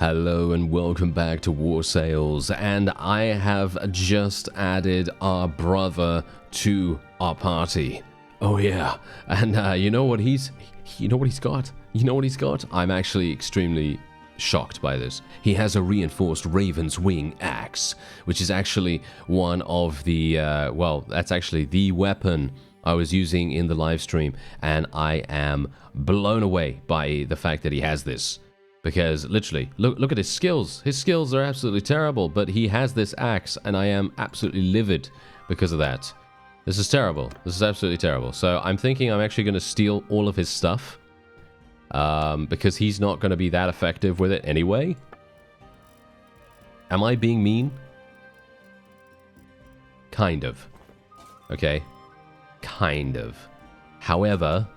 Hello and welcome back to War Sales, and I have just added our brother to our party. Oh yeah, and you know what he's got? You know what he's got? I'm actually extremely shocked by this. He has a reinforced Raven's Wing axe, which is actually one of the, well, that's actually the weapon I was using in the live stream, and I am blown away by the fact that he has this. Because literally, look at his skills. His skills are absolutely terrible, but he has this axe, and I am absolutely livid because of that. This is terrible. This is absolutely terrible. So I'm thinking I'm actually going to steal all of his stuff, because he's not going to be that effective with it anyway. Am I being mean? Kind of. Okay? Kind of. However,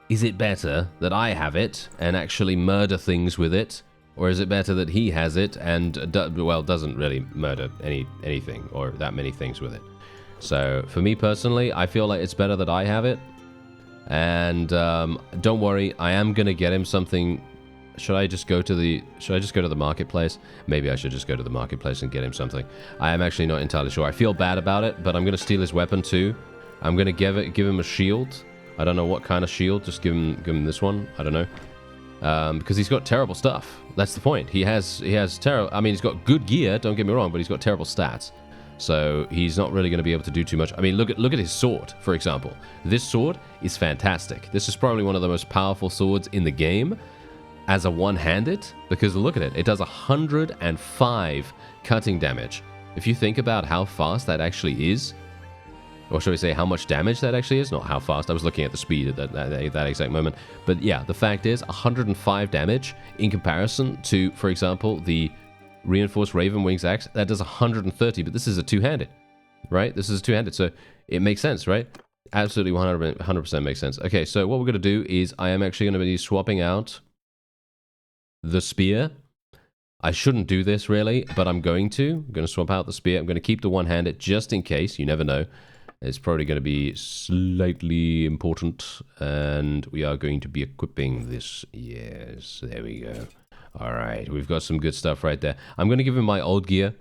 is it better that I have it and actually murder things with it? Or is it better that he has it and, well, doesn't really murder anything or that many things with it? So, for me personally, I feel like it's better that I have it. And, don't worry, I am going to get him something. Should I just go to the marketplace? Maybe I should just go to the marketplace and get him something. I am actually not entirely sure. I feel bad about it, but I'm going to steal his weapon too. I'm going to give him a shield. I don't know what kind of shield. Just give him this one. I don't know. Because he's got terrible stuff. That's the point. He has terrible. I mean, he's got good gear. Don't get me wrong, but he's got terrible stats. So he's not really going to be able to do too much. I mean, look at his sword, for example. This sword is fantastic. This is probably one of the most powerful swords in the game as a one-handed. Because look at it. It does 105 cutting damage. If you think about how fast that actually is. Or shall we say how much damage that actually is? Not how fast. I was looking at the speed at that exact moment. But yeah, the fact is 105 damage in comparison to, for example, the reinforced Raven Wings axe. That does 130, but this is a two-handed, right? This is a two-handed, so it makes sense, right? Absolutely 100% makes sense. Okay, so what we're going to do is I am actually going to be swapping out the spear. I shouldn't do this, really, but I'm going to. I'm going to swap out the spear. I'm going to keep the one-handed just in case. You never know. It's probably going to be slightly important, and we are going to be equipping this. Yes, there we go. All right, we've got some good stuff right there. I'm going to give him my old gear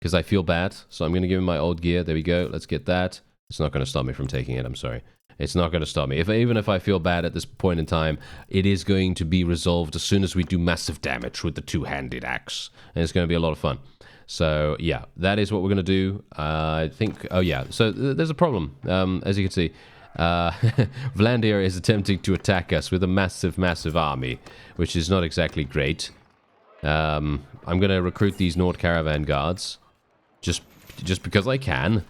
because I feel bad, so I'm going to give him my old gear. There we go. Let's get that. It's not going to stop me from taking it. I'm sorry. It's not going to stop me. Even if I feel bad at this point in time, it is going to be resolved as soon as we do massive damage with the two-handed axe, and it's going to be a lot of fun. So, yeah, that is what we're going to do. I think... Oh, yeah. So, there's a problem. As you can see, Vlandir is attempting to attack us with a massive army, which is not exactly great. I'm going to recruit these Nord Caravan guards, just because I can.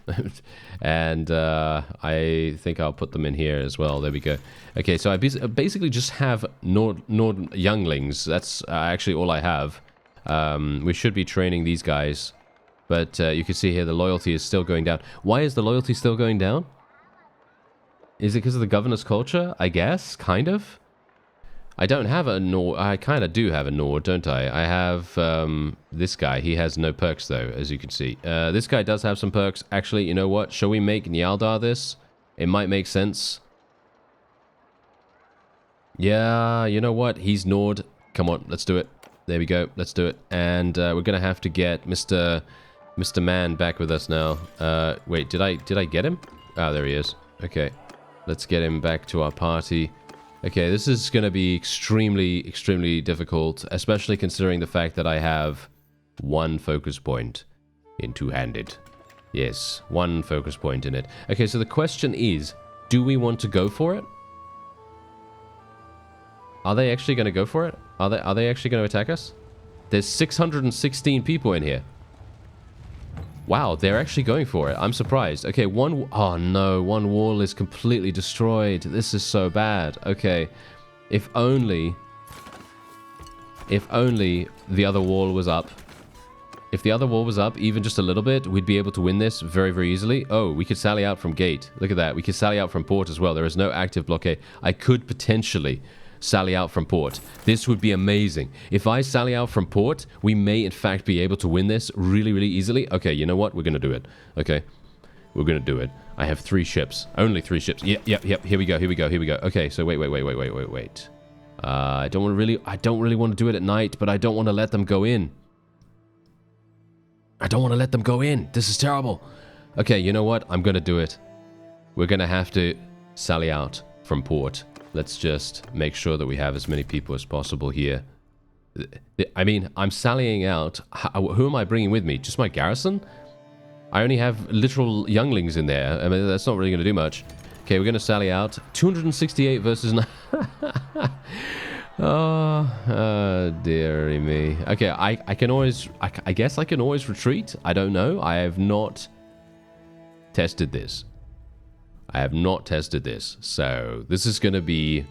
And I think I'll put them in here as well. There we go. Okay, so I basically just have Nord younglings. That's actually all I have. We should be training these guys, but you can see here the loyalty is still going down. Why is the loyalty still going down? Is it because of the governor's culture? I guess, kind of. I don't have a Nord. I kind of do have a Nord, don't I? I have this guy. He has no perks, though, as you can see. This guy does have some perks. Actually, you know what? Shall we make Nyaldar this? It might make sense. Yeah, you know what? He's Nord. Come on, let's do it. There we go. Let's do it. And we're going to have to get Mr. Man back with us now. Wait, did I get him? Oh, there he is. Okay. Let's get him back to our party. Okay, this is going to be extremely difficult, especially considering the fact that I have one focus point in two-handed. Yes, one focus point in it. Okay, so the question is, do we want to go for it? Are they actually going to go for it? Are they actually going to attack us? There's 616 people in here. Wow, they're actually going for it. I'm surprised. Okay, oh no, one wall is completely destroyed. This is so bad. Okay, if only the other wall was up. If the other wall was up, even just a little bit, we'd be able to win this very easily. Oh, we could sally out from gate. Look at that. We could sally out from port as well. There is no active blockade. I could potentially sally out from port. This would be amazing. If I sally out from port, we may in fact be able to win this really easily. Okay, you know what? We're going to do it. Okay, we're going to do it. I have 3 ships. Only 3 ships. Yep. Here we go. Okay, so wait. I don't really want to do it at night, but I don't want to let them go in. I don't want to let them go in. This is terrible. Okay, you know what? I'm going to do it. We're going to have to sally out from port. Let's just make sure that we have as many people as possible here. I mean, I'm sallying out. Who am I bringing with me? Just my garrison? I only have literal younglings in there. I mean, that's not really going to do much. Okay, we're going to sally out. 268 versus 9. Oh, dearie me. Okay, I can always... I guess I can always retreat. I don't know. I have not tested this. I have not tested this. So, this is going to be...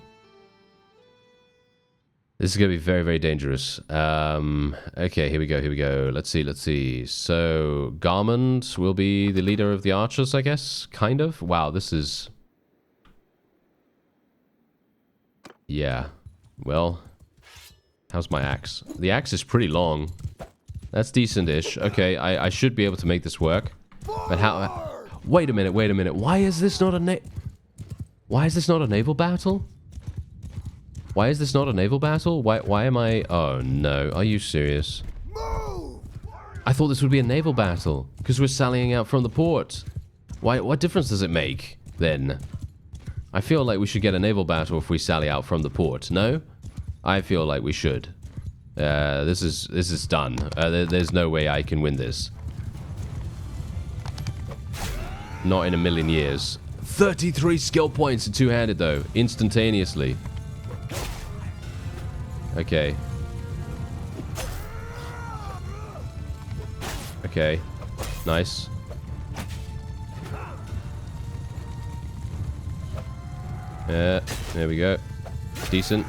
This is going to be very, very dangerous. Okay, here we go. Let's see. So, Garmund will be the leader of the archers, I guess? Kind of? Wow, this is... Yeah. Well, how's my axe? The axe is pretty long. That's decent-ish. Okay, I should be able to make this work. But how... Wait a minute. Why is this not a Why is this not a naval battle? Why is this not a naval battle? Why am I... Oh, no. Are you serious? I thought this would be a naval battle. Because we're sallying out from the port. What difference does it make, then? I feel like we should get a naval battle if we sally out from the port. No? I feel like we should. This is done. There's no way I can win this. Not in a million years. 33 skill points in two-handed, though. Instantaneously. Okay. Okay. Nice. There we go. Decent.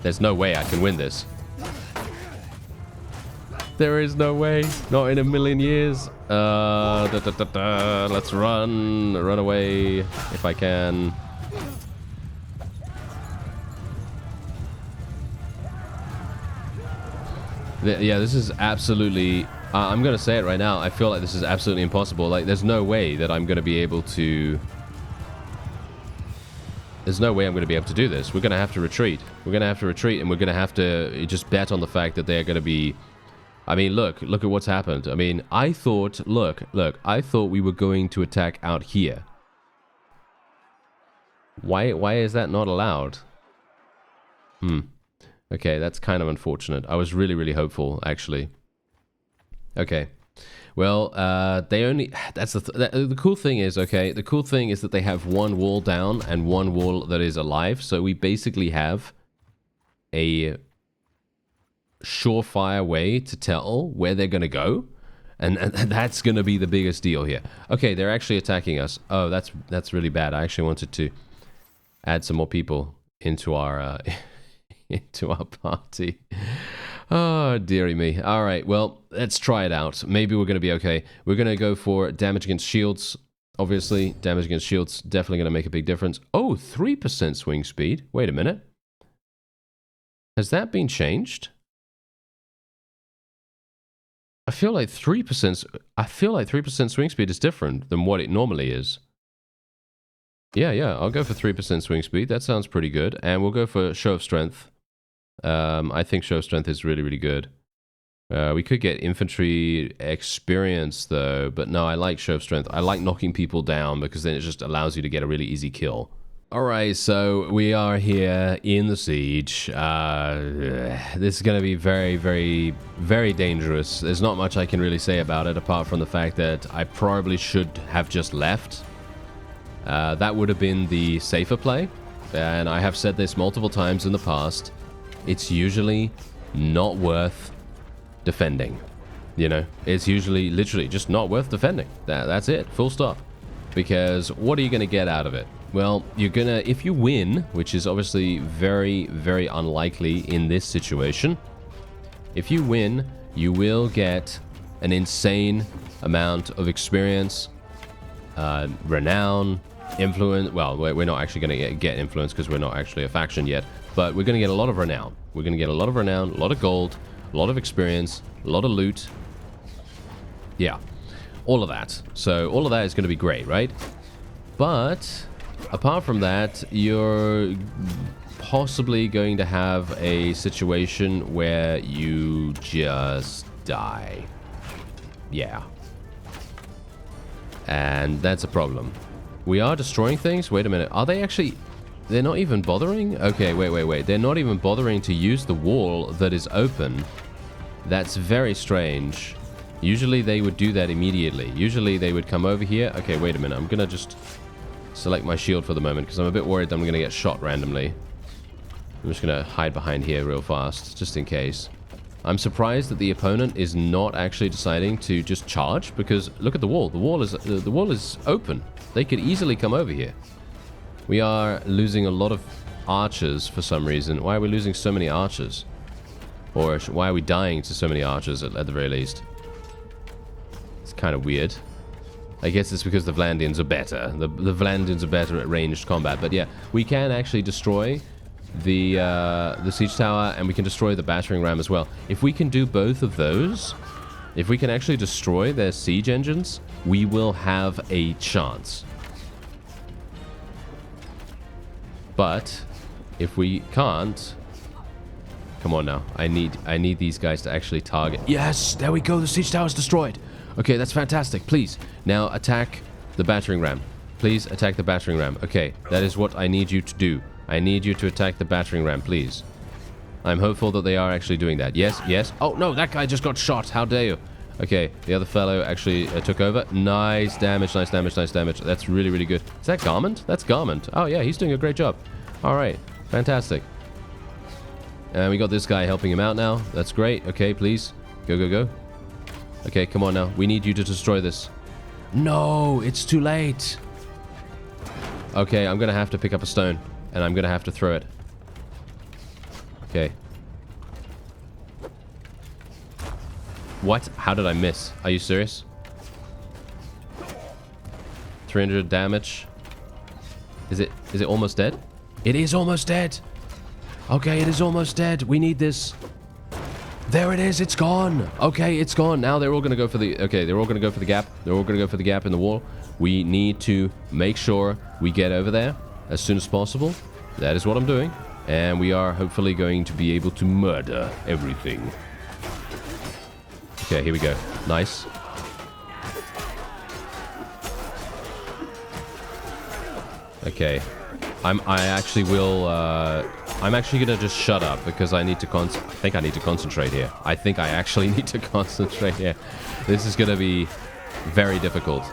There's no way I can win this. There is no way. Not in a million years. Let's run. Run away if I can. Yeah, this is absolutely... I'm going to say it right now. I feel like this is absolutely impossible. Like, there's no way that I'm going to be able to... There's no way I'm going to be able to do this. We're going to have to retreat. And we're going to have to just bet on the fact that they are going to be... I mean, look at what's happened. I mean, I thought... Look. I thought we were going to attack out here. Why is that not allowed? Okay, that's kind of unfortunate. I was really, really hopeful, actually. Okay. Well, they only... That's the cool thing is, okay, the cool thing is that they have one wall down and one wall that is alive. So we basically have a surefire way to tell where they're going to go. And that's going to be the biggest deal here. Okay, they're actually attacking us. Oh, that's really bad. I actually wanted to add some more people into our... into our party. Oh, dearie me. All right, well, let's try it out. Maybe we're going to be okay. We're going to go for damage against shields. Obviously, damage against shields definitely going to make a big difference. Oh, 3% swing speed. Wait a minute. Has that been changed? I feel like 3% swing speed is different than what it normally is. Yeah, I'll go for 3% swing speed. That sounds pretty good. And we'll go for show of strength. I think show of strength is really, really good. We could get infantry experience, though. But no, I like show of strength. I like knocking people down because then it just allows you to get a really easy kill. Alright, so we are here in the siege. This is going to be very, very, very dangerous. There's not much I can really say about it apart from the fact that I probably should have just left. That would have been the safer play. And I have said this multiple times in the past. It's usually not worth defending. You know, it's usually literally just not worth defending. That's it, full stop. Because what are you going to get out of it? Well, you're going to, if you win, which is obviously very, very unlikely in this situation. If you win, you will get an insane amount of experience, renown, influence. Well, we're not actually going to get influence because we're not actually a faction yet. But we're going to get a lot of renown. We're going to get a lot of renown, a lot of gold, a lot of experience, a lot of loot. Yeah, all of that. So all of that is going to be great, right? But apart from that, you're possibly going to have a situation where you just die. Yeah. And that's a problem. We are destroying things? Wait a minute. Are they actually... They're not even bothering? Okay, wait. They're not even bothering to use the wall that is open. That's very strange. Usually they would do that immediately. Usually they would come over here. Okay, wait a minute. I'm gonna just select my shield for the moment because I'm a bit worried that I'm gonna get shot randomly. I'm just gonna hide behind here real fast, just in case. I'm surprised that the opponent is not actually deciding to just charge, because look at the wall. The wall is open. They could easily come over here. We are losing a lot of archers for some reason. Why are we losing so many archers? Or why are we dying to so many archers at the very least? It's kind of weird. I guess it's because the Vlandians are better. The Vlandians are better at ranged combat. But yeah, we can actually destroy the siege tower, and we can destroy the battering ram as well. If we can do both of those, if we can actually destroy their siege engines, we will have a chance. But if we can't, come on now, I need these guys to actually target. Yes, there we go. The siege tower is destroyed. Okay, that's fantastic. Please now attack the battering ram. Please attack the battering ram. Okay, that is what I need you to do. I need you to attack the battering ram, please. I'm hopeful that they are actually doing that. Yes, yes. Oh, no, that guy just got shot. How dare you? Okay, the other fellow actually took over. Nice damage, nice damage, nice damage. That's really, really good. Is that Garment? That's Garment. Oh, yeah, he's doing a great job. All right, fantastic. And we got this guy helping him out now. That's great. Okay, please. Go, go, go. Okay, come on now. We need you to destroy this. No, it's too late. Okay, I'm going to have to pick up a stone. And I'm going to have to throw it. Okay. What? How did I miss? Are you serious? 300 damage. Is it almost dead? It is almost dead. Okay, it is almost dead. We need this. There it is. It's gone. Okay, it's gone. Now they're all going to go for the... Okay, they're all going to go for the gap. They're all going to go for the gap in the wall. We need to make sure we get over there as soon as possible. That is what I'm doing. And we are hopefully going to be able to murder everything. Okay, here we go. Nice. Okay. I'm actually gonna just shut up because I need to I think I need to concentrate here. I think I actually need to concentrate here. This is gonna be very difficult.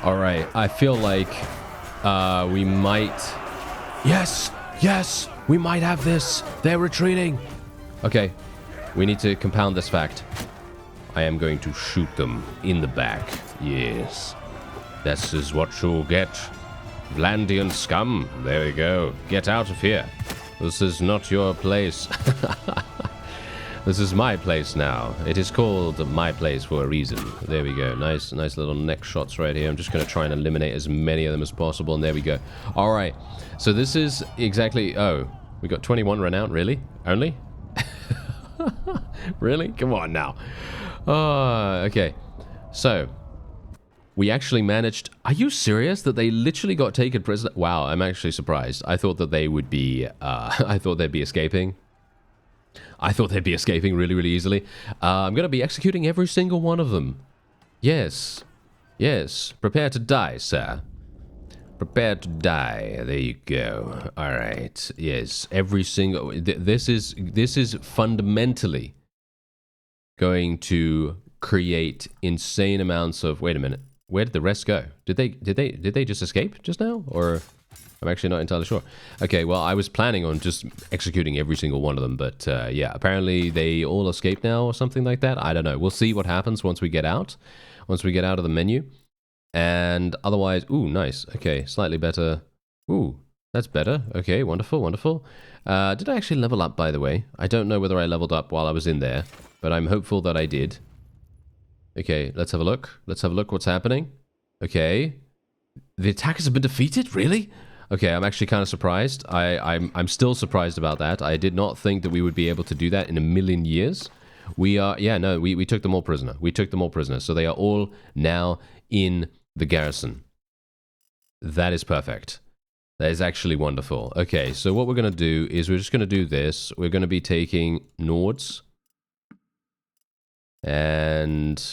All right, I feel like we might... Yes! Yes! We might have this! They're retreating! Okay, we need to compound this fact. I am going to shoot them in the back. Yes. This is what you'll get. Vlandian scum. There we go. Get out of here. This is not your place. This is my place now. It is called my place for a reason. There we go. Nice little neck shots right here. I'm just going to try and eliminate as many of them as possible. And there we go. All right. So this is exactly... Oh, we got 21 renown. Really? Only? Really? Come on now. Okay. So, we actually managed... Are you serious that they literally got taken prisoner? Wow, I'm actually surprised. I thought that they would be... I thought they'd be escaping. I thought they'd be escaping really, really easily. I'm going to be executing every single one of them. Yes. Yes. Prepare to die, sir. Prepare to die. There you go. All right. Yes. Every single... This is fundamentally going to create insane amounts of... Wait a minute. Where did the rest go? Did they just escape just now? Or... I'm actually not entirely sure. Okay, well, I was planning on just executing every single one of them, but yeah, apparently they all escaped now or something like that. I don't know. We'll see what happens once we get out. Once we get out of the menu. And otherwise... Ooh, nice. Okay, slightly better. Ooh, that's better. Okay, wonderful, wonderful. Did I actually level up, by the way? I don't know whether I leveled up while I was in there, but I'm hopeful that I did. Okay, let's have a look. Let's have a look what's happening. Okay. The attackers have been defeated? Really? Okay, I'm actually kind of surprised. I'm still surprised about that. I did not think that we would be able to do that in a million years. We are... Yeah, no, we took them all prisoner. We took them all prisoner. So they are all now in the garrison. That is perfect. That is actually wonderful. Okay, so what we're going to do is we're just going to do this. We're going to be taking Nords. And...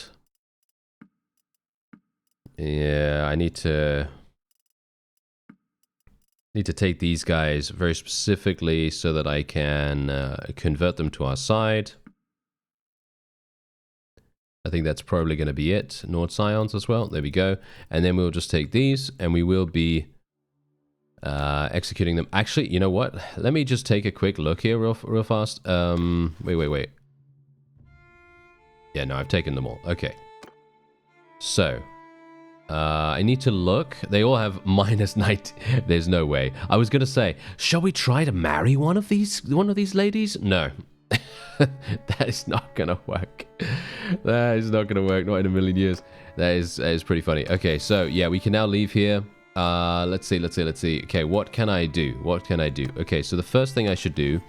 Yeah, I need to take these guys very specifically so that I can convert them to our side. I think that's probably going to be it. Nord Scions as well. There we go. And then we'll just take these and we will be executing them. Actually, you know what? Let me just take a quick look here real fast. Wait. Yeah, no, I've taken them all. Okay. So... I need to look. They all have minus 90. There's no way. I was gonna say, shall we try to marry one of these ladies? No. That is not gonna work. That is not gonna work. Not in a million years. That is pretty funny. Okay, so yeah, we can now leave here. Let's see. Okay, what can I do? Okay, so the first thing I should do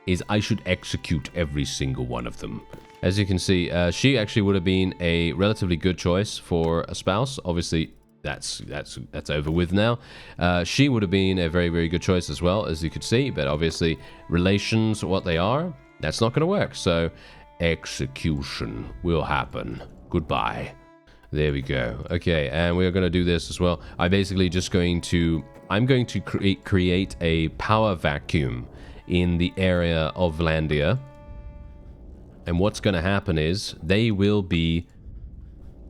is I should execute every single one of them. As you can see, she actually would have been a relatively good choice for a spouse. Obviously, that's over with now. She would have been a very, very good choice as well, as you could see. But obviously, relations, what they are, that's not going to work. So, execution will happen. Goodbye. There we go. Okay, and we're going to do this as well. I'm basically just going to... I'm going to create a power vacuum in the area of Vlandia. And what's going to happen is they will be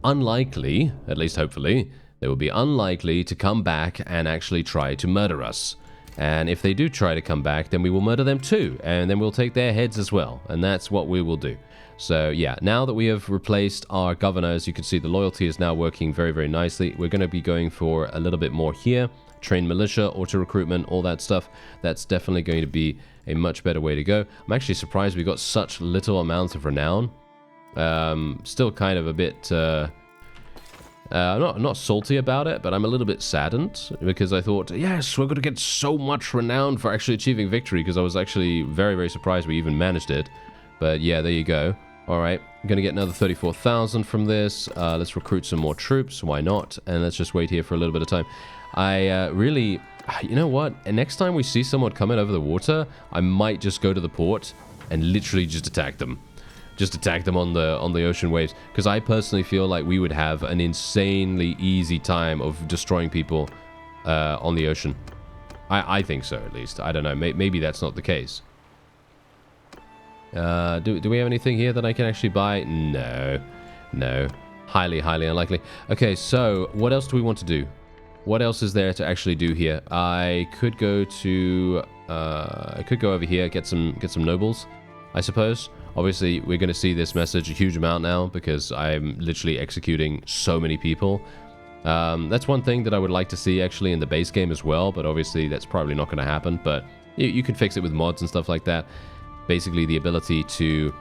unlikely, at least hopefully, they will be unlikely to come back and actually try to murder us. And if they do try to come back, then we will murder them too. And then we'll take their heads as well. And that's what we will do. So yeah, now that we have replaced our governor, as you can see, the loyalty is now working very, very nicely. We're going to be going for a little bit more here. Train militia, auto recruitment, all that stuff. That's definitely going to be a much better way to go. I'm actually surprised we got such little amounts of renown. Still kind of a bit... I'm not salty about it, but I'm a little bit saddened because I thought, yes, we're going to get so much renown for actually achieving victory, because I was actually very, very surprised we even managed it. But yeah, there you go. All right, I'm going to get another 34,000 from this. Let's recruit some more troops. Why not? And let's just wait here for a little bit of time. I really... You know what? And next time we see someone coming over the water, I might just go to the port and literally just attack them. Just attack them on the ocean waves. Because I personally feel like we would have an insanely easy time of destroying people on the ocean. I think so, at least. I don't know. Maybe that's not the case. Do we have anything here that I can actually buy? No. No. Highly, highly unlikely. Okay, so what else do we want to do? What else is there to actually do here? I could go to... I could go over here, get some nobles, I suppose. Obviously, we're going to see this message a huge amount now because I'm literally executing so many people. That's one thing that I would like to see actually in the base game as well, but obviously that's probably not going to happen. But you can fix it with mods and stuff like that. Basically, the ability to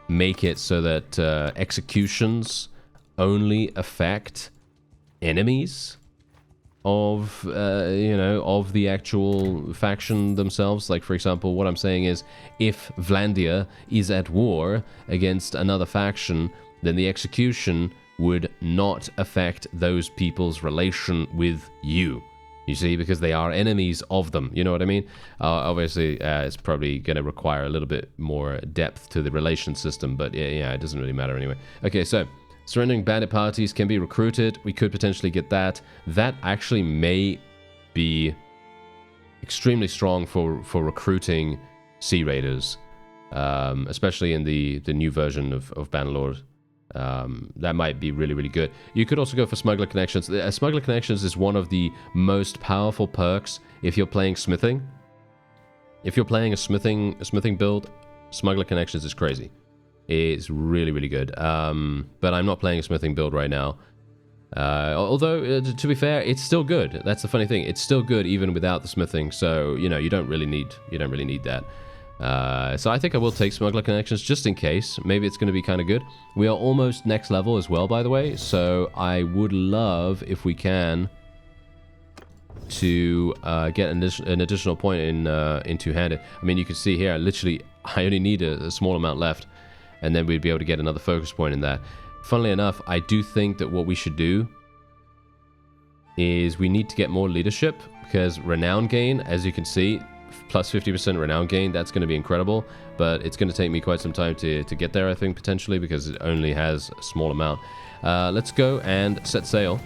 make it so that executions only affect enemies of of the actual faction themselves. Like, for example, what I'm saying is, if Vlandia is at war against another faction, then the execution would not affect those people's relation with you. You see, because they are enemies of them. You know what I mean? Obviously, it's probably going to require a little bit more depth to the relation system, but yeah, it doesn't really matter anyway. Okay, so surrendering bandit parties can be recruited. We could potentially get that. That actually may be extremely strong for recruiting Sea Raiders, especially in the new version of Bannerlord. That might be really, really good. You could also go for Smuggler Connections. Smuggler Connections is one of the most powerful perks if you're playing smithing. If you're playing a smithing build, Smuggler Connections is crazy. It's really, really good. But I'm not playing a smithing build right now. Although, to be fair, it's still good. That's the funny thing. It's still good even without the smithing. So, you don't really need that. So I think I will take Smuggler Connections just in case. Maybe it's going to be kind of good. We are almost next level as well, by the way. So I would love, if we can, to get an additional point in two-handed. I mean, you can see here, literally, I only need a small amount left. And then we'd be able to get another focus point in that. Funnily enough, I do think that what we should do is we need to get more leadership, because renown gain, as you can see, plus 50% renown gain, that's going to be incredible. But it's going to take me quite some time to get there, I think, potentially, because it only has a small amount. Let's go and set sail.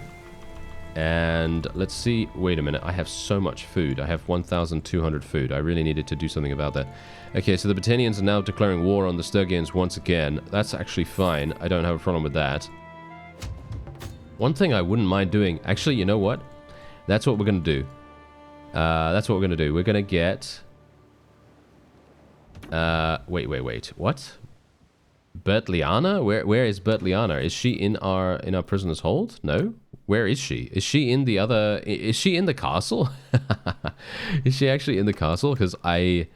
And let's see. Wait a minute. I have so much food. I have 1,200 food. I really needed to do something about that. Okay, so the Britannians are now declaring war on the Sturgians once again. That's actually fine. I don't have a problem with that. One thing I wouldn't mind doing... Actually, you know what? That's what we're going to do. That's what we're going to do. We're going to get... Wait. What? Bertliana? Where is Bertliana? Is she in our prisoner's hold? No? Where is she? Is she in the other... Is she in the castle? Is she actually in the castle? Because I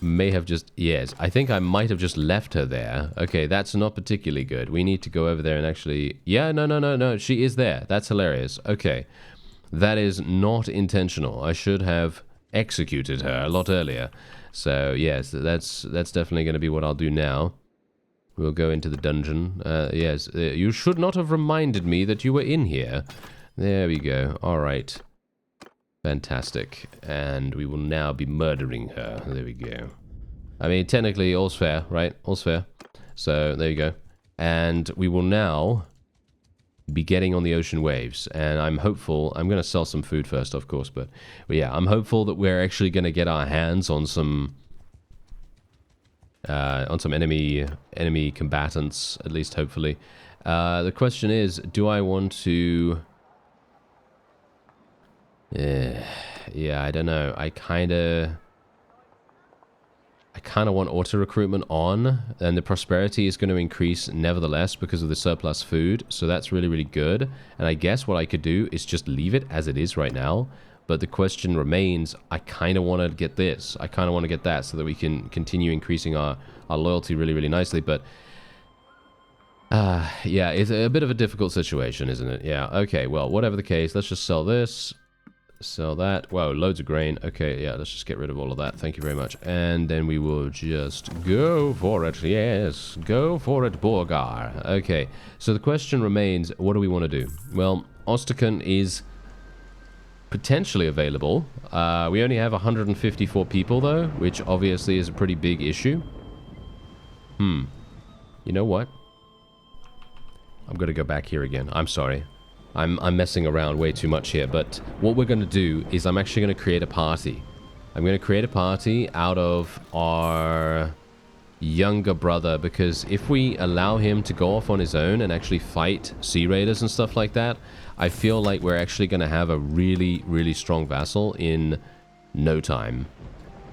may have just... Yes, I think I might have just left her there. Okay, that's not particularly good. We need to go over there and actually... Yeah, no. She is there. That's hilarious. Okay. That is not intentional. I should have executed her a lot earlier. So, yes, that's definitely going to be what I'll do now. We'll go into the dungeon. Yes, you should not have reminded me that you were in here. There we go. All right. Fantastic. And we will now be murdering her. There we go. I mean, technically, all's fair, right? All's fair. So, there you go. And we will now be getting on the ocean waves. And I'm hopeful... I'm going to sell some food first, of course. But yeah, I'm hopeful that we're actually going to get our hands on some... enemy combatants, at least hopefully. The question is, do I want to... yeah, I don't know. I kind of want auto recruitment on, and the prosperity is going to increase nevertheless because of the surplus food. So that's really, really good. And I guess what I could do is just leave it as it is right now. But the question remains, I kind of want to get this. I kind of want to get that so that we can continue increasing our loyalty really, really nicely. But yeah, it's a bit of a difficult situation, isn't it? Yeah, okay, well, whatever the case, let's just sell this. Sell that. Whoa, loads of grain. Okay, yeah, let's just get rid of all of that. Thank you very much. And then we will just go for it. Yes, go for it, Borgar. Okay, so the question remains, what do we want to do? Well, Ostrakan is potentially available. We only have 154 people, though, which obviously is a pretty big issue. You know what? I'm going to go back here again. I'm sorry. I'm messing around way too much here, but what we're going to do is I'm actually going to create a party. I'm going to create a party out of our younger brother, because if we allow him to go off on his own and actually fight sea raiders and stuff like that, I feel like we're actually going to have a really, really strong vassal in no time.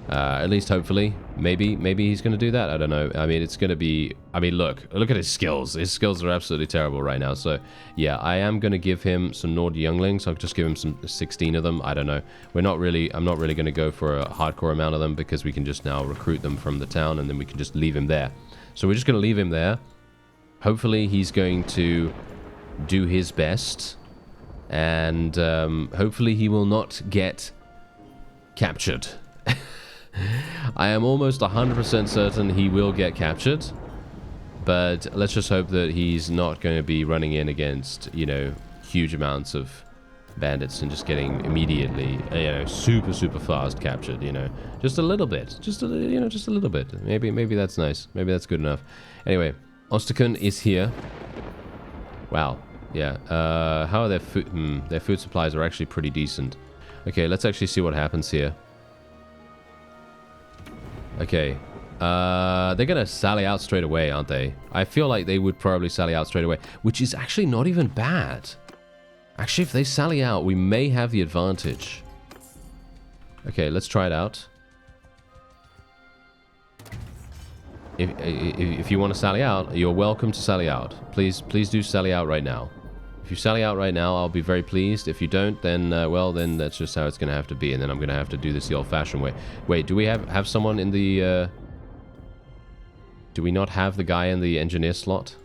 At least hopefully. Maybe he's going to do that. I don't know. I mean, it's going to be... I mean, look at his skills. His skills are absolutely terrible right now. So, yeah, I am going to give him some Nord younglings. I'll just give him 16 of them. I don't know. I'm not really going to go for a hardcore amount of them because we can just now recruit them from the town and then we can just leave him there. So we're just going to leave him there. Hopefully he's going to do his best. And hopefully he will not get captured. I am almost 100% certain he will get captured, but let's just hope that he's not going to be running in against, you know, huge amounts of bandits and just getting immediately, you know, super fast captured, you know. Just a little bit. Just a little bit. Maybe that's nice. Maybe that's good enough. Anyway, Ostrakan is here. Wow. Yeah. How are their food? Their food supplies are actually pretty decent. Okay, let's actually see what happens here. Okay, they're gonna sally out straight away, aren't they? I feel like they would probably sally out straight away, which is actually not even bad. Actually, if they sally out, we may have the advantage. Okay, let's try it out. If you want to sally out, you're welcome to sally out. Please do sally out right now. If you sally out right now, I'll be very pleased. If you don't, then, well, then that's just how it's going to have to be. And then I'm going to have to do this the old-fashioned way. Wait, do we have someone in the... Do we not have the guy in the engineer slot?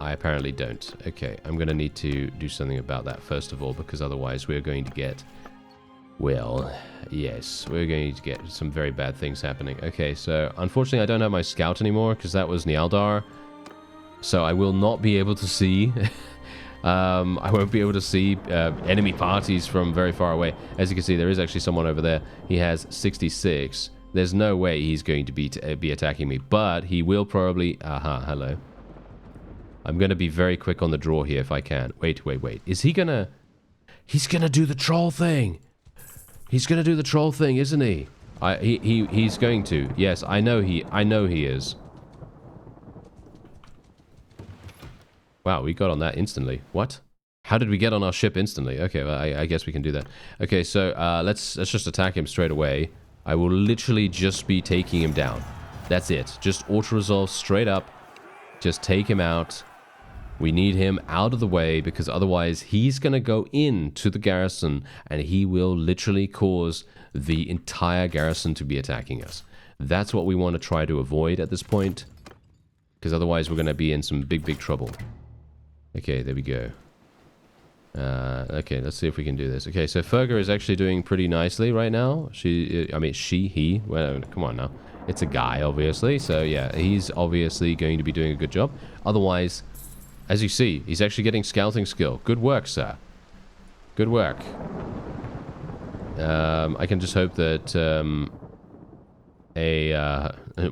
I apparently don't. Okay, I'm going to need to do something about that first of all, because otherwise we're going to get... Well, yes, we're going to get some very bad things happening. Okay, so unfortunately I don't have my scout anymore, because that was Nialdar. So I will not be able to see... I won't be able to see enemy parties from very far away. As you can see, there is actually someone over there. He has 66. There's no way he's going to be attacking me, but he will probably... hello. I'm going to be very quick on the draw here if I can. Wait. Is he going to... He's going to do the troll thing. He's going to do the troll thing, isn't he? He's going to. Yes, I know he is. Wow, we got on that instantly. What? How did we get on our ship instantly? Okay, well, I guess we can do that. Okay, so let's just attack him straight away. I will literally just be taking him down. That's it. Just auto-resolve straight up. Just take him out. We need him out of the way because otherwise he's going to go into the garrison and he will literally cause the entire garrison to be attacking us. That's what we want to try to avoid at this point because otherwise we're going to be in some big trouble. Okay, there we go. Okay, let's see if we can do this. Okay, so Ferger is actually doing pretty nicely right now. He. Well, come on now. It's a guy, obviously. So, yeah, he's obviously going to be doing a good job. Otherwise, as you see, he's actually getting scouting skill. Good work, sir. Good work. I can just hope that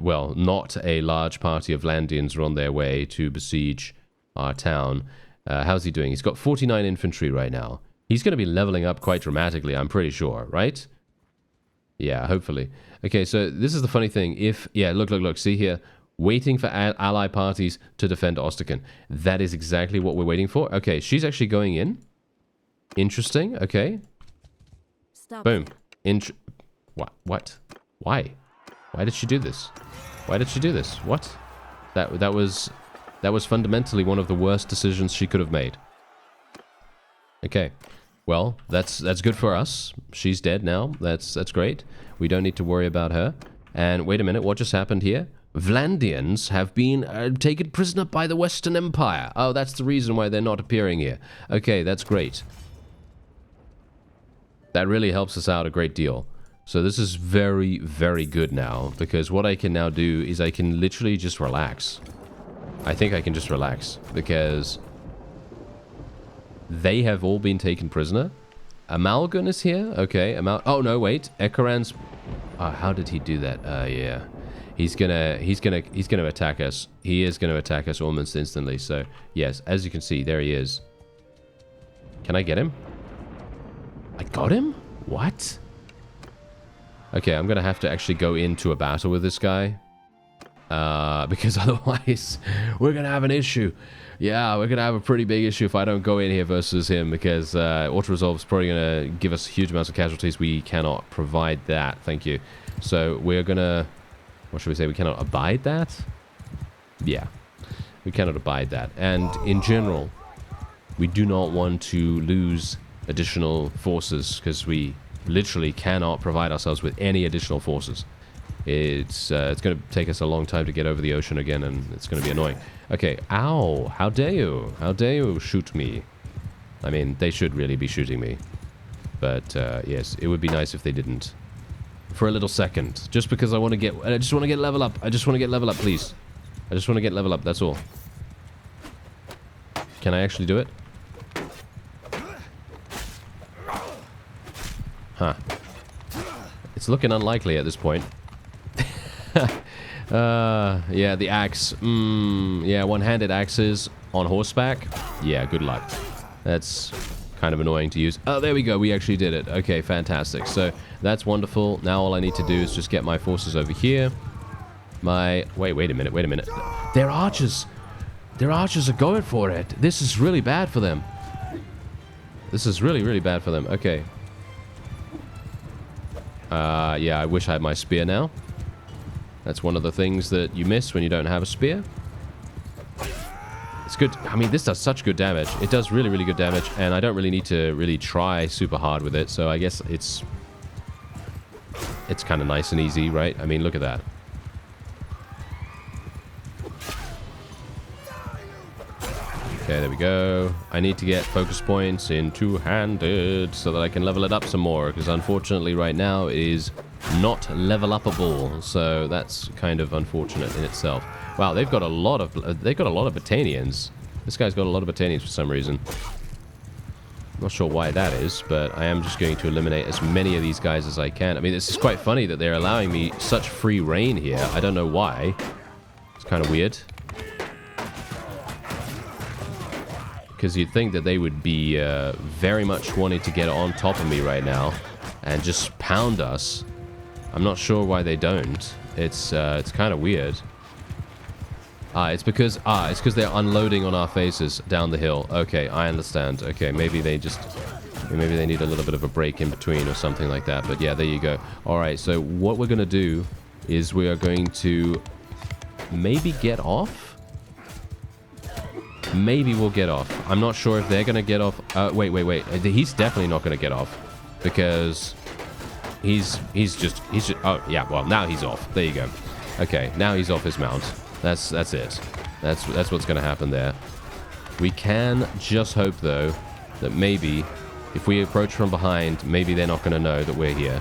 well, not a large party of Landians are on their way to besiege our town. How's he doing? He's got 49 infantry right now. He's going to be leveling up quite dramatically, I'm pretty sure, right? Yeah, hopefully. Okay, so this is the funny thing. Yeah, look, see here. Waiting for ally parties to defend Ostrakan. That is exactly what we're waiting for. Okay, she's actually going in. Interesting, okay. Stop. Boom. What? What? Why? Why did she do this? Why did she do this? What? That was fundamentally one of the worst decisions she could have made. Okay. Well, that's good for us. She's dead now. That's great. We don't need to worry about her. And wait a minute, what just happened here? Vlandians have been taken prisoner by the Western Empire. Oh, that's the reason why they're not appearing here. Okay, that's great. That really helps us out a great deal. So this is very, very good now, because what I can now do is I can literally just relax. I think I can just relax, because they have all been taken prisoner. Amalgan is here. Okay, oh no, wait. Ekaran's... how did he do that? Yeah. He's gonna attack us. He is gonna attack us almost instantly. So, yes, as you can see, there he is. Can I get him? I got him? What? Okay, I'm gonna have to actually go into a battle with this guy. Because otherwise, we're gonna have an issue. Yeah, we're gonna have a pretty big issue if I don't go in here versus him, because auto-resolve is probably gonna give us huge amounts of casualties. We cannot provide that, thank you. So we're gonna... What should we say? We cannot abide that? Yeah, we cannot abide that. And in general, we do not want to lose additional forces, because we literally cannot provide ourselves with any additional forces. It's going to take us a long time to get over the ocean again, and it's going to be annoying. Okay, ow, how dare you? How dare you shoot me? I mean, they should really be shooting me. But, yes, it would be nice if they didn't. For a little second. Just because I just want to get level up. I just want to get level up, please. I just want to get level up, that's all. Can I actually do it? Huh. It's looking unlikely at this point. Yeah, the axe. Yeah, one-handed axes on horseback. Yeah, good luck. That's kind of annoying to use. Oh, there we go. We actually did it. Okay, fantastic. So that's wonderful. Now all I need to do is just get my forces over here. Wait a minute. Their archers. Their archers are going for it. This is really bad for them. This is really, really bad for them. Okay. Yeah, I wish I had my spear now. That's one of the things that you miss when you don't have a spear. It's good. I mean, this does such good damage. It does really, really good damage, and I don't really need to really try super hard with it, so I guess it's kind of nice and easy, right? I mean, look at that. Okay, there we go. I need to get focus points in two-handed so that I can level it up some more, because unfortunately right now it is not level upable, so that's kind of unfortunate in itself. Wow, they've got a lot of Battanians. This guy's got a lot of Battanians for some reason. Not sure why that is, but I am just going to eliminate as many of these guys as I can. I mean, this is quite funny that they're allowing me such free reign here. I don't know why. It's kind of weird. Because you'd think that they would be very much wanting to get on top of me right now and just pound us. I'm not sure why they don't. It's kind of weird. It's because they're unloading on our faces down the hill. Okay, I understand. Okay, maybe they need a little bit of a break in between or something like that. But yeah, there you go. All right, so what we're going to do is we are going to maybe get off. Maybe we'll get off. I'm not sure if they're going to get off. Wait. He's definitely not going to get off because he's just oh yeah, well, now he's off. There you go. Okay, now he's off his mount. That's it. That's what's going to happen there. We can just hope though that maybe if we approach from behind, maybe they're not going to know that we're here.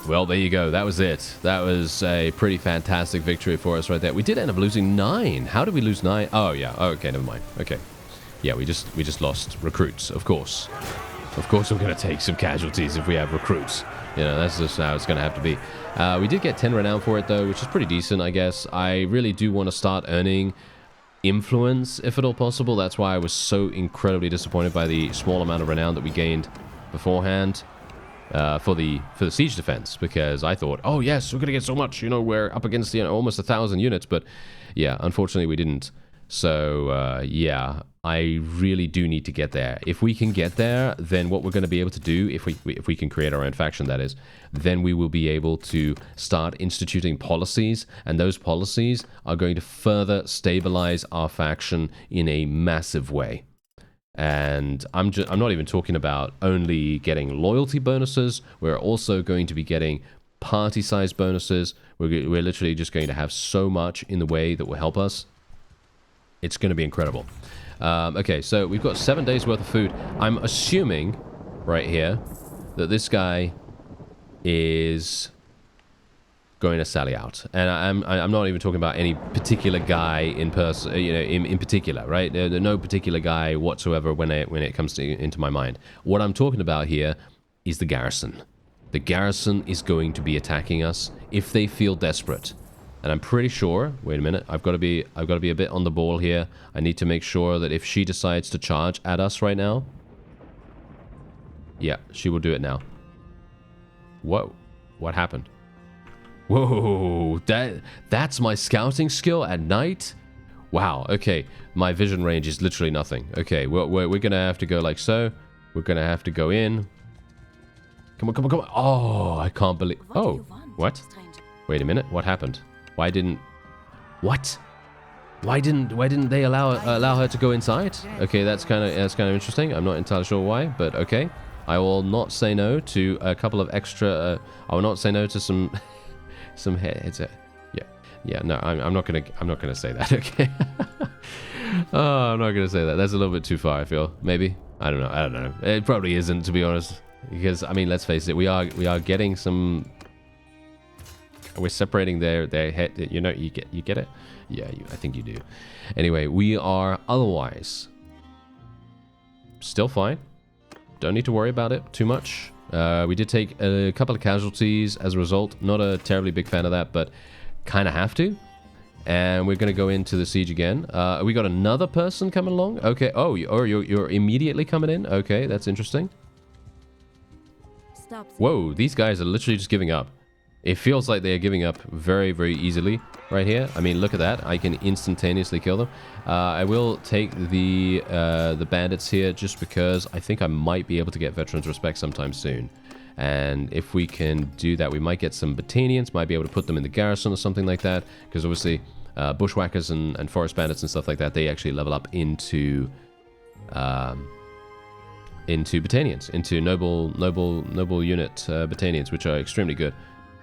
Well, there you go. That was it. That was a pretty fantastic victory for us right there. We did end up losing 9. How did we lose 9? Oh, yeah. Okay, never mind. Okay. Yeah, we just lost recruits, of course. Of course, we're going to take some casualties if we have recruits. You know, that's just how it's going to have to be. We did get 10 renown for it, though, which is pretty decent, I guess. I really do want to start earning influence, if at all possible. That's why I was so incredibly disappointed by the small amount of renown that we gained beforehand for the siege defense, because I thought, oh, yes, we're going to get so much. You know, we're up against, you know, almost 1,000 units. But, yeah, unfortunately, we didn't. So, yeah, I really do need to get there. If we can get there, then what we're going to be able to do, if we can create our own faction, that is, then we will be able to start instituting policies, and those policies are going to further stabilize our faction in a massive way. And I'm not even talking about only getting loyalty bonuses. We're also going to be getting party size bonuses. We're literally just going to have so much in the way that will help us. It's going to be incredible. Okay, so we've got 7 days worth of food. I'm assuming right here that this guy is going to sally out, and I'm not even talking about any particular guy in person, you know, in particular, right? There's no particular guy whatsoever when it comes into my mind. What I'm talking about here is the garrison. The garrison is going to be attacking us if they feel desperate. And I'm pretty sure, wait a minute, I've got to be a bit on the ball here. I need to make sure that if she decides to charge at us right now, yeah, she will do it now. Whoa, what happened? Whoa, that's my scouting skill at night? Wow, okay, my vision range is literally nothing. Okay, we're gonna have to go like so. We're gonna have to go in. Come on, come on, come on. Oh, I can't believe, oh, what? Wait a minute, what happened? Why didn't they allow her to go inside? Okay, that's kind of interesting. I'm not entirely sure why, but okay. I will not say no to a couple of extra. I will not say no to some heads. Yeah. No, I'm not gonna say that. Okay. Oh, I'm not gonna say that. That's a little bit too far. I feel maybe. I don't know. It probably isn't, to be honest. Because I mean, let's face it. We are getting some. We're separating their head. You know, you get it. Yeah, I think you do. Anyway, we are otherwise still fine. Don't need to worry about it too much. We did take a couple of casualties as a result. Not a terribly big fan of that, but kind of have to. And we're going to go into the siege again. We got another person coming along. Okay. Oh, you're immediately coming in. Okay, that's interesting. Whoa, these guys are literally just giving up. It feels like they are giving up very, very easily right here. I mean, look at that. I can instantaneously kill them. I will take the bandits here just because I think I might be able to get Veterans Respect sometime soon. And if we can do that, we might get some battalions, might be able to put them in the garrison or something like that. Because obviously, bushwhackers and forest bandits and stuff like that, they actually level up into battalions, into noble unit battalions, which are extremely good.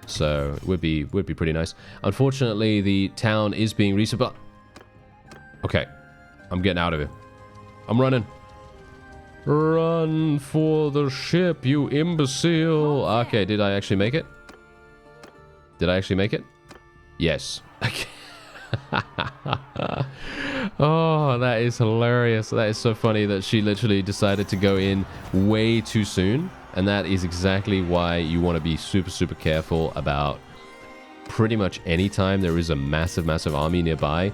So it would be pretty nice. Unfortunately, the town is being resupplied. Okay, I'm getting out of here. I'm running. Run for the ship, you imbecile. Okay, did I actually make it? Did I actually make it? Yes. Okay. Oh, that is hilarious. That is so funny that she literally decided to go in way too soon. And that is exactly why you want to be super, super careful about pretty much any time there is a massive, massive army nearby.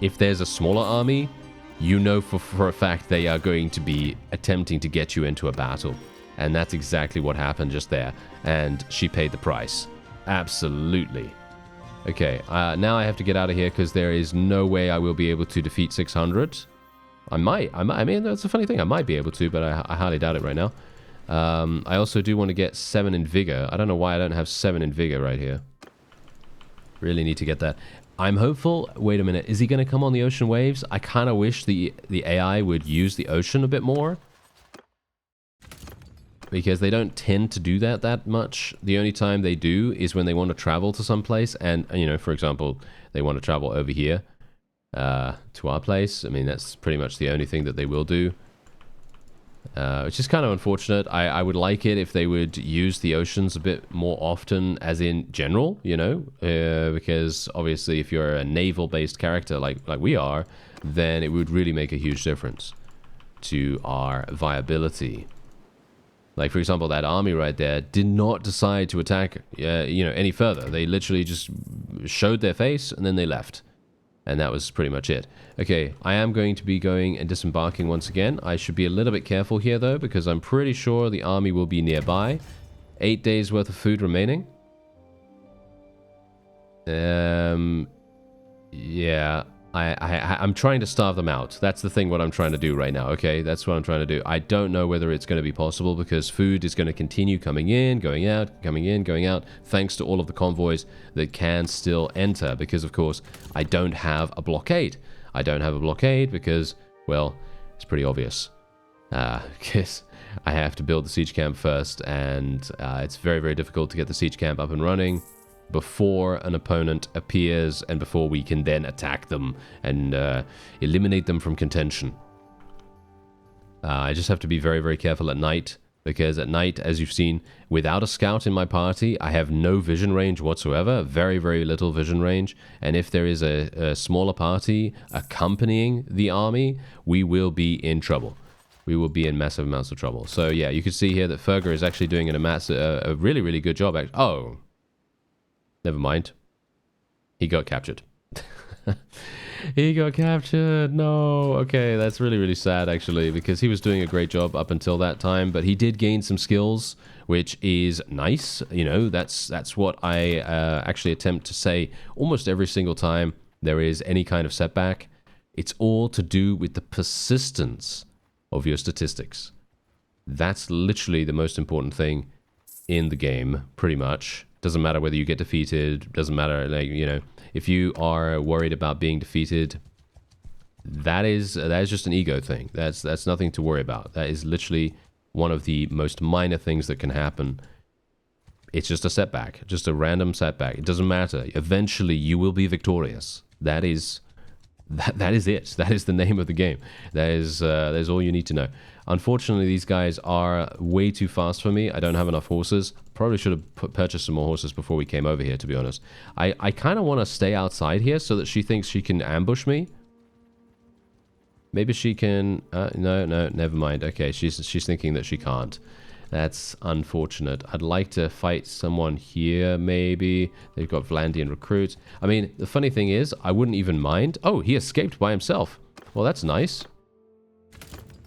If there's a smaller army, you know for a fact they are going to be attempting to get you into a battle. And that's exactly what happened just there. And she paid the price. Absolutely. Okay, now I have to get out of here because there is no way I will be able to defeat 600. I mean, that's a funny thing. I might be able to, but I highly doubt it right now. I also do want to get 7 in vigor. I don't know why I don't have 7 in vigor right here. Really need to get that. I'm hopeful. Wait a minute. Is he going to come on the ocean waves? I kind of wish the AI would use the ocean a bit more. Because they don't tend to do that much. The only time they do is when they want to travel to some place. And, you know, for example, they want to travel over here to our place. I mean, that's pretty much the only thing that they will do. Which is kind of unfortunate. I would like it if they would use the oceans a bit more often, as in general, you know, because obviously if you're a naval-based character like we are, then it would really make a huge difference to our viability. Like, for example, that army right there did not decide to attack, any further. They literally just showed their face and then they left. And that was pretty much it. Okay, I am going to be going and disembarking once again. I should be a little bit careful here, though, because I'm pretty sure the army will be nearby. 8 days worth of food remaining. Yeah, I'm trying to starve them out. That's the thing what I'm trying to do right now, okay? That's what I'm trying to do. I don't know whether it's going to be possible because food is going to continue coming in, going out, coming in, going out, thanks to all of the convoys that can still enter because, of course, I don't have a blockade. I don't have a blockade because, well, it's pretty obvious. Because I have to build the siege camp first, and it's very, very difficult to get the siege camp up and running before an opponent appears and before we can then attack them and eliminate them from contention. I just have to be very, very careful at night, because at night, as you've seen, without a scout in my party, I have no vision range whatsoever, very, very little vision range, and if there is a smaller party accompanying the army, we will be in trouble. We will be in massive amounts of trouble. So yeah, you can see here that Ferger is actually doing a really, really good job. Oh, never mind. He got captured. He got captured. No. Okay, that's really, really sad, actually, because he was doing a great job up until that time, but he did gain some skills, which is nice. You know, that's what I actually attempt to say almost every single time there is any kind of setback. It's all to do with the persistence of your statistics. That's literally the most important thing in the game, pretty much. Doesn't matter whether you get defeated, doesn't matter, like, you know, if you are worried about being defeated, that is just an ego thing. That's nothing to worry about. That is literally one of the most minor things that can happen. It's just a setback, just a random setback. It doesn't matter. Eventually you will be victorious. That is it. That is the name of the game. That is all you need to know. Unfortunately, these guys are way too fast for me. I don't have enough horses. Probably should have purchased some more horses before we came over here, to be honest. I kind of want to stay outside here so that she thinks she can ambush me. Maybe she can... no, never mind. Okay, she's thinking that she can't. That's unfortunate. I'd like to fight someone here, maybe. They've got Vlandian recruits. I mean, the funny thing is, I wouldn't even mind. Oh, he escaped by himself. Well, that's nice.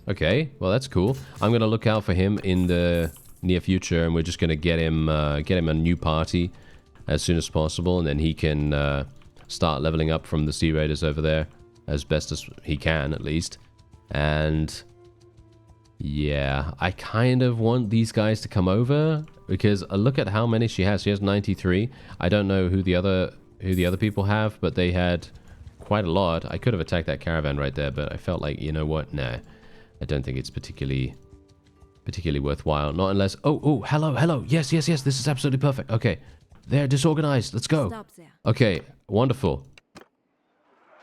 Okay, well, that's cool. I'm going to look out for him in the near future, and we're just going to get him a new party as soon as possible, and then he can start leveling up from the Sea Raiders over there as best as he can, at least. And... yeah, I kind of want these guys to come over because look at how many she has. She has 93. I don't know who the other people have, but they had quite a lot. I could have attacked that caravan right there, but I felt like, you know what? Nah, I don't think it's particularly worthwhile. Not unless... oh, hello. Yes. This is absolutely perfect. Okay, they're disorganized. Let's go. Okay, wonderful.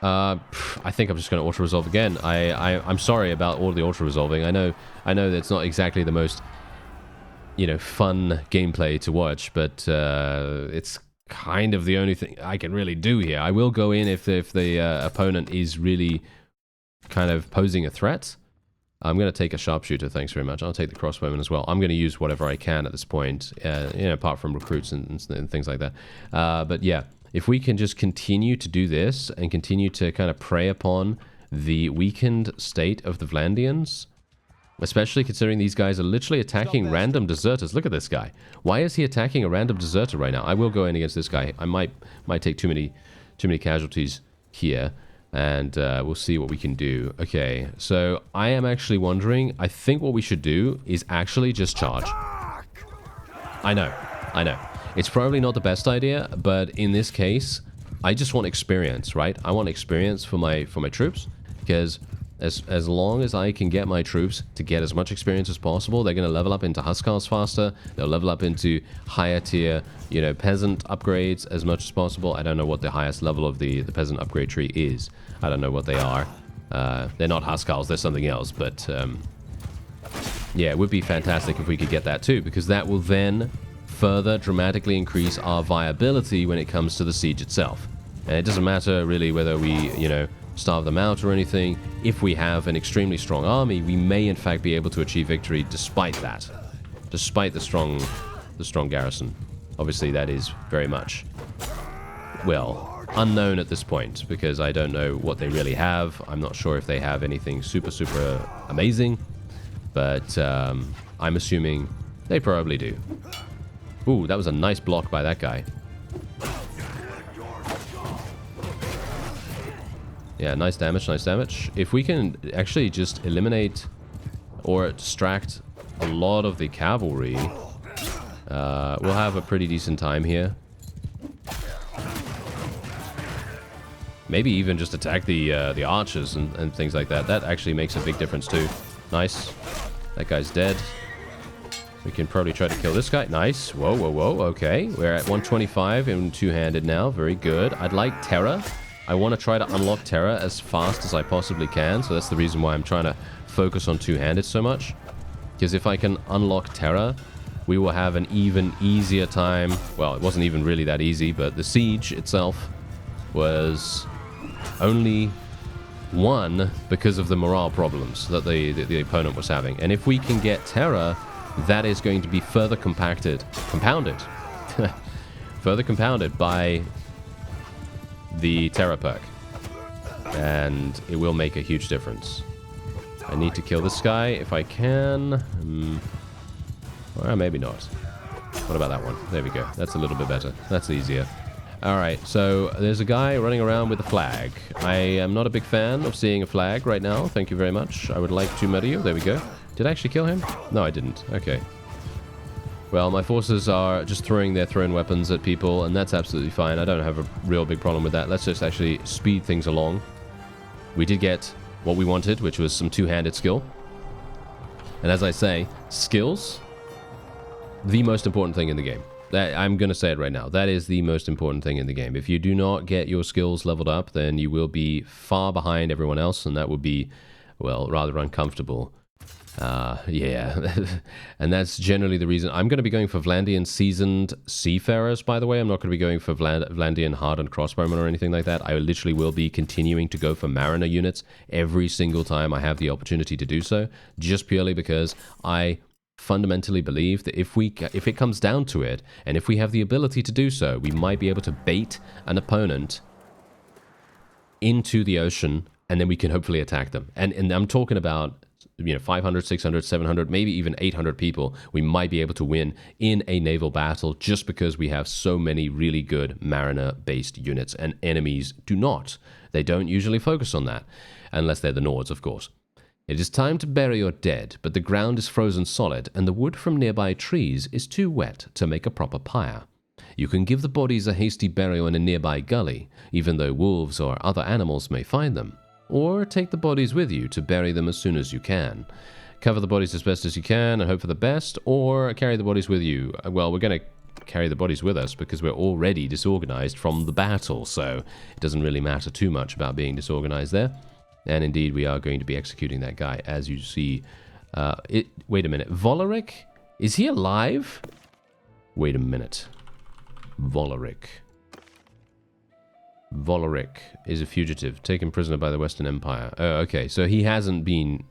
I think I'm just going to auto-resolve again. I'm sorry about all the auto-resolving. I know that's not exactly the most, fun gameplay to watch, but it's kind of the only thing I can really do here. I will go in if the opponent is really kind of posing a threat. I'm going to take a sharpshooter, thanks very much. I'll take the crossbowman as well. I'm going to use whatever I can at this point, apart from recruits and things like that. But yeah. If we can just continue to do this and continue to kind of prey upon the weakened state of the Vlandians, especially considering these guys are literally attacking random deserters. Look at this guy. Why is he attacking a random deserter right now? I will go in against this guy. I might take too many casualties here, and we'll see what we can do. Okay, so I am actually wondering, I think what we should do is actually just charge. I know. It's probably not the best idea, but in this case, I just want experience, right? I want experience for my troops, because as long as I can get my troops to get as much experience as possible, they're going to level up into Huskars faster. They'll level up into higher tier, peasant upgrades as much as possible. I don't know what the highest level of the peasant upgrade tree is. I don't know what they are. They're not Huskars, they're something else, but yeah, it would be fantastic if we could get that too, because that will then further dramatically increase our viability when it comes to the siege itself. And it doesn't matter really whether we, starve them out or anything. If we have an extremely strong army, we may in fact be able to achieve victory despite that. despite the strong garrison. Obviously, that is very much, well, unknown at this point, because I don't know what they really have. I'm not sure if they have anything super amazing, but I'm assuming they probably do. Ooh, that was a nice block by that guy. Yeah, nice damage, nice damage. If we can actually just eliminate or distract a lot of the cavalry, we'll have a pretty decent time here. Maybe even just attack the archers and things like that. That actually makes a big difference too. Nice. That guy's dead. We can probably try to kill this guy. Nice. Whoa, whoa, whoa. Okay. We're at 125 and two-handed now. Very good. I'd like Terra. I want to try to unlock Terra as fast as I possibly can. So that's the reason why I'm trying to focus on two-handed so much. Because if I can unlock Terra, we will have an even easier time. Well, it wasn't even really that easy, but the siege itself was only won because of the morale problems that the opponent was having. And if we can get Terra, that is going to be further compounded further compounded by the Terra perk, and it will make a huge difference. I need to kill this guy if I can. Well, maybe not. What about that one? There we go. That's a little bit better. That's easier. Alright, so there's a guy running around with a flag. I am not a big fan of seeing a flag right now. Thank you very much. I would like to murder you. There we go. Did I actually kill him? No, I didn't. Okay. Well, my forces are just throwing their thrown weapons at people, and that's absolutely fine. I don't have a real big problem with that. Let's just actually speed things along. We did get what we wanted, which was some two-handed skill. And as I say, skills, the most important thing in the game. I'm going to say it right now. That is the most important thing in the game. If you do not get your skills leveled up, then you will be far behind everyone else, and that would be, well, rather uncomfortable. Yeah, and that's generally the reason. I'm going to be going for Vlandian Seasoned Seafarers, by the way. I'm not going to be going for Vlandian Hardened Crossbowmen or anything like that. I literally will be continuing to go for Mariner units every single time I have the opportunity to do so, just purely because I fundamentally believe that if it comes down to it, and if we have the ability to do so, we might be able to bait an opponent into the ocean, and then we can hopefully attack them. And I'm talking about, 500, 600, 700, maybe even 800 people, we might be able to win in a naval battle just because we have so many really good mariner-based units, and enemies do not. They don't usually focus on that, unless they're the Nords, of course. It is time to bury your dead, but the ground is frozen solid, and the wood from nearby trees is too wet to make a proper pyre. You can give the bodies a hasty burial in a nearby gully, even though wolves or other animals may find them. Or take the bodies with you to bury them as soon as you can. Cover the bodies as best as you can and hope for the best, or carry the bodies with you. Well, we're going to carry the bodies with us because we're already disorganized from the battle, so it doesn't really matter too much about being disorganized there. And indeed, we are going to be executing that guy, as you see. Wait a minute. Voleric? Is he alive? Wait a minute. Voleric is a fugitive, taken prisoner by the Western Empire. Oh, okay. So he hasn't been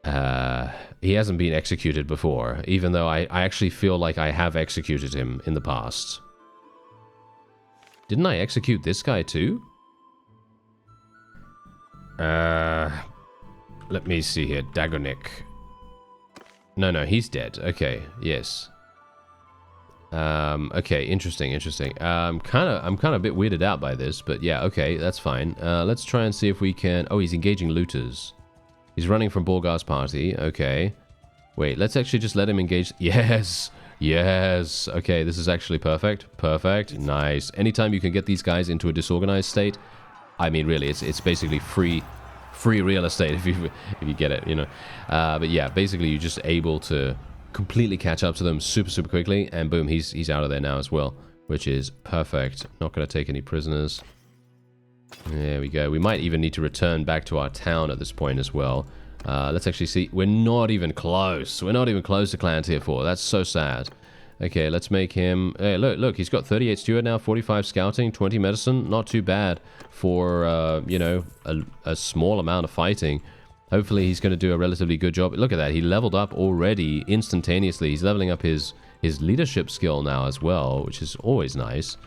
executed before, even though I actually feel like I have executed him in the past. Didn't I execute this guy too? Let me see here. Dagonik. No, he's dead. Okay, yes. Okay, interesting. I'm kind of a bit weirded out by this, but yeah, okay, that's fine. Let's try and see if we can... Oh, he's engaging looters. He's running from Borgar's party. Okay. Wait, let's actually just let him engage... Yes! Okay, this is actually perfect. Nice. Anytime you can get these guys into a disorganized state, I mean, really, it's basically free real estate if you get it, But yeah, basically you're just able to completely catch up to them super quickly, and boom, he's out of there now as well, which is perfect. Not going to take any prisoners. There we go. We might even need to return back to our town at this point as well. Let's actually see. We're not even close. We're not even close to Clan Tier 4. That's so sad. Okay, let's make him... Hey, look, he's got 38 steward now, 45 scouting, 20 medicine. Not too bad for, a small amount of fighting. Hopefully he's going to do a relatively good job. Look at that. He leveled up already instantaneously. He's leveling up his leadership skill now as well, which is always nice.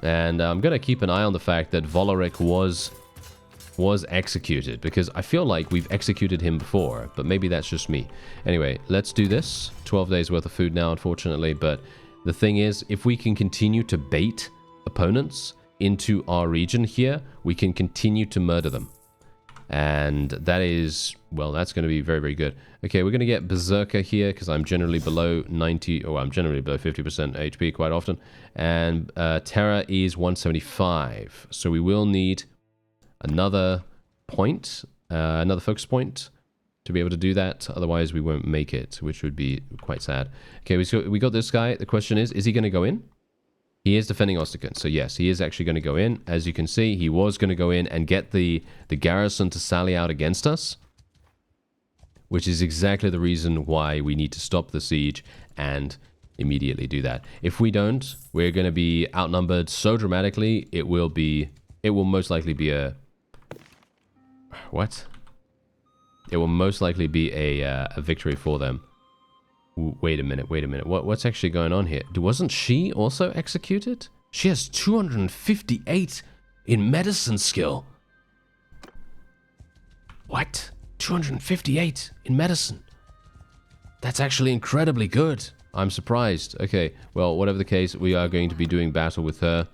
And I'm going to keep an eye on the fact that Voleric was executed, because I feel like we've executed him before, but maybe that's just me. Anyway, let's do this. 12 days worth of food now, unfortunately, but the thing is, if we can continue to bait opponents into our region here, we can continue to murder them. And that is, well, that's going to be very, very good. Okay, we're going to get Berserker here, because I'm generally below 90, or I'm generally below 50% HP quite often. And Terra is 175. So we will need another point, another focus point to be able to do that. Otherwise, we won't make it, which would be quite sad. Okay, we got this guy. The question is he going to go in? He is defending Osterkin, so yes, he is actually going to go in. As you can see, he was going to go in and get the garrison to sally out against us, which is exactly the reason why we need to stop the siege and immediately do that. If we don't, we're going to be outnumbered so dramatically, it will most likely be a... What? It will most likely be a victory for them. Wait a minute. What's actually going on here? Wasn't she also executed? She has 258 in medicine skill. What? 258 in medicine. That's actually incredibly good. I'm surprised. Okay, well, whatever the case, we are going to be doing battle with her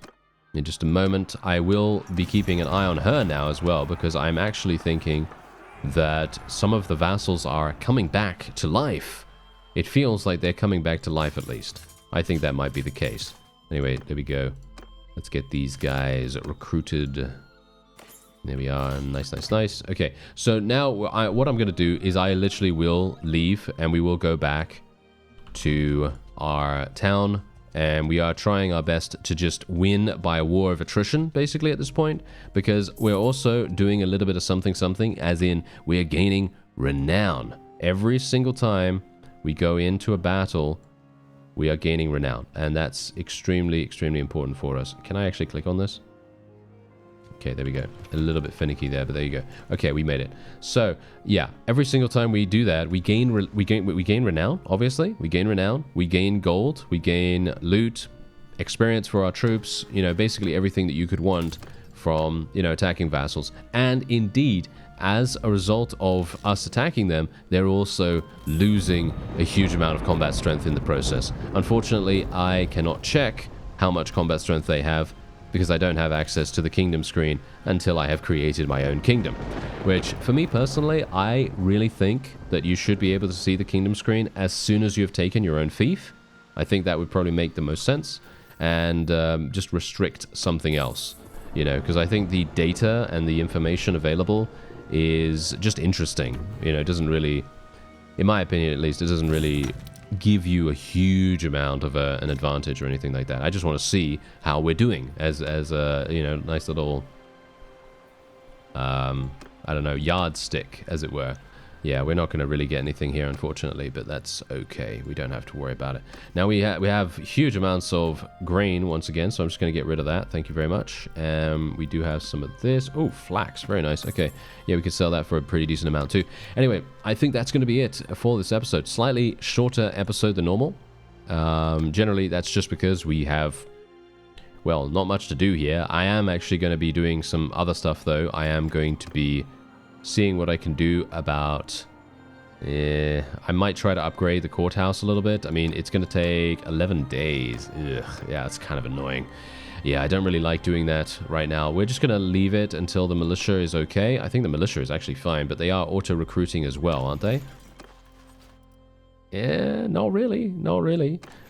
in just a moment. I will be keeping an eye on her now as well, because I'm actually thinking that some of the vassals are coming back to life. It feels like they're coming back to life, at least. I think that might be the case. Anyway, there we go. Let's get these guys recruited. There we are. Nice. Okay, so now what I'm going to do is I literally will leave, and we will go back to our town, and we are trying our best to just win by a war of attrition, basically, at this point, because we're also doing a little bit of something, as in we're gaining renown. Every single time we go into a battle, we are gaining renown, and that's extremely important for us. Can I actually click on this? Okay, there we go. A little bit finicky there, but there you go. Okay, we made it. So yeah, every single time we do that, we gain renown. Obviously, we gain renown. We gain gold. We gain loot, experience for our troops. You know, basically everything that you could want from attacking vassals. And indeed, as a result of us attacking them, they're also losing a huge amount of combat strength in the process. Unfortunately, I cannot check how much combat strength they have, because I don't have access to the kingdom screen until I have created my own kingdom. Which, for me personally, I really think that you should be able to see the kingdom screen as soon as you have taken your own fief. I think that would probably make the most sense, and just restrict something else, because I think the data and the information available is just interesting. It doesn't really, in my opinion at least, it doesn't really give you a huge amount of an advantage or anything like that. I just want to see how we're doing as a nice little I don't know, yardstick, as it were. Yeah, we're not going to really get anything here, unfortunately, but that's okay. We don't have to worry about it. Now we have huge amounts of grain once again, so I'm just going to get rid of that. Thank you very much. We do have some of this. Oh, flax. Very nice. Okay. Yeah, we could sell that for a pretty decent amount too. Anyway, I think that's going to be it for this episode. Slightly shorter episode than normal. Generally, that's just because we have, well, not much to do here. I am actually going to be doing some other stuff, though. I am going to be seeing what I can do about... I might try to upgrade the courthouse a little bit. I mean, it's going to take 11 days. Ugh, yeah, it's kind of annoying. Yeah, I don't really like doing that right now. We're just going to leave it until the militia is okay. I think the militia is actually fine, but they are auto-recruiting as well, aren't they? Yeah, not really.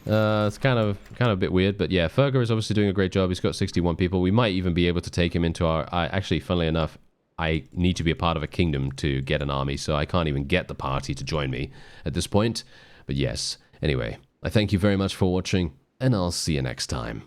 It's kind of a bit weird, but yeah, Ferger is obviously doing a great job. He's got 61 people. We might even be able to take him into our... actually, funnily enough, I need to be a part of a kingdom to get an army, so I can't even get the party to join me at this point. But yes, anyway, I thank you very much for watching, and I'll see you next time.